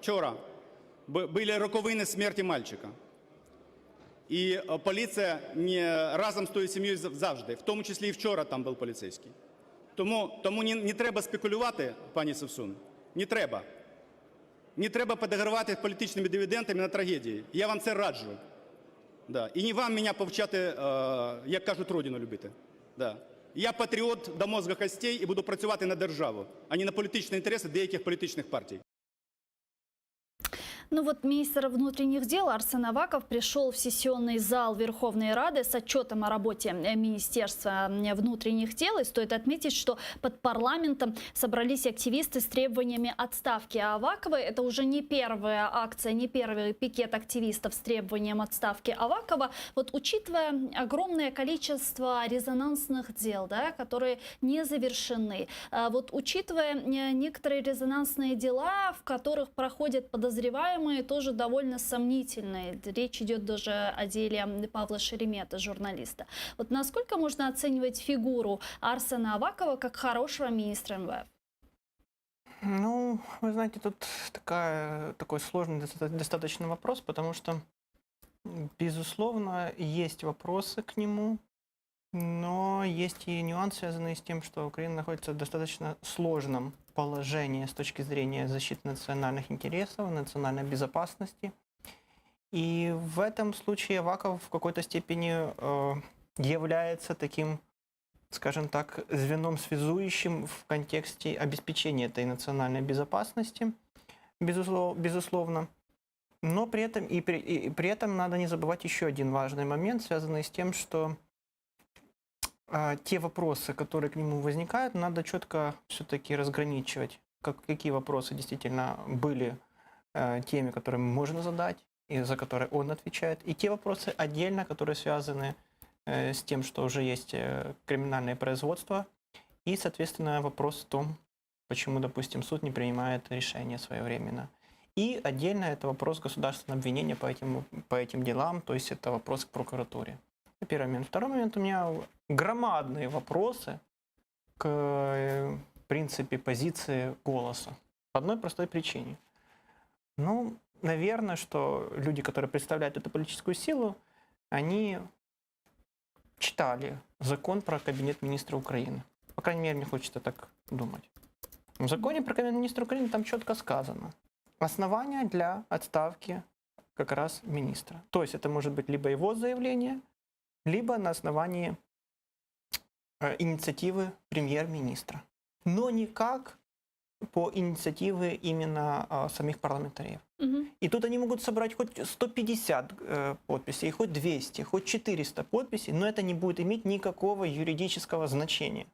вчора были роковини смерти мальчика. І поліція разом з тою сім'єю завжди, в тому числі і вчора там був поліцейський. Тому не треба спекулювати, пані Совсун, не треба. Не треба підігравати політичними дивідендами на трагедії. Я вам це раджу. Да. І не вам мене повчати, як кажуть, родину любити. Да. Я патріот до мозга костей і буду працювати на державу, а не на політичні інтереси деяких політичних партій. Ну вот министр внутренних дел Арсен Аваков пришел в сессионный зал Верховной Рады с отчетом о работе Министерства внутренних дел. И стоит отметить, что под парламентом собрались активисты с требованиями отставки Авакова. Это уже не первая акция, не первый пикет активистов с требованием отставки Авакова. Вот учитывая огромное количество резонансных дел, да, которые не завершены, вот учитывая некоторые резонансные дела, в которых проходят подозреваемые, тоже довольно сомнительные. Речь идет даже о деле Павла Шеремета, журналиста. Вот насколько можно оценивать фигуру Арсена Авакова как хорошего министра МВФ? Ну, вы знаете, тут такой сложный достаточно вопрос, потому что, безусловно, есть вопросы к нему, но есть и нюансы, связанные с тем, что Украина находится в достаточно сложном положении с точки зрения защиты национальных интересов, национальной безопасности. И в этом случае Аваков в какой-то степени является таким, скажем так, звеном связующим в контексте обеспечения этой национальной безопасности, безусловно. Но при этом надо не забывать еще один важный момент, связанный с тем, что те вопросы, которые к нему возникают, надо четко все-таки разграничивать, какие вопросы действительно были теми, которые можно задать, и за которые он отвечает, и те вопросы отдельно, которые связаны с тем, что уже есть криминальное производство, и, соответственно, вопрос в том, почему, допустим, суд не принимает решение своевременно. И отдельно это вопрос государственного обвинения по этим делам, то есть это вопрос к прокуратуре. Первый момент. Второй момент, у меня громадные вопросы к, в принципе, позиции «Голоса». По одной простой причине. Ну, наверное, что люди, которые представляют эту политическую силу, они читали закон про Кабинет министра Украины. По крайней мере, мне хочется так думать. В законе про Кабинет министра Украины там четко сказано. Основания для отставки как раз министра. То есть это может быть либо его заявление, либо на основании инициативы премьер-министра. Но никак по инициативе именно самих парламентариев. И тут они могут собрать хоть 150 подписей, хоть 200, хоть 400 подписей, но это не будет иметь никакого юридического значения.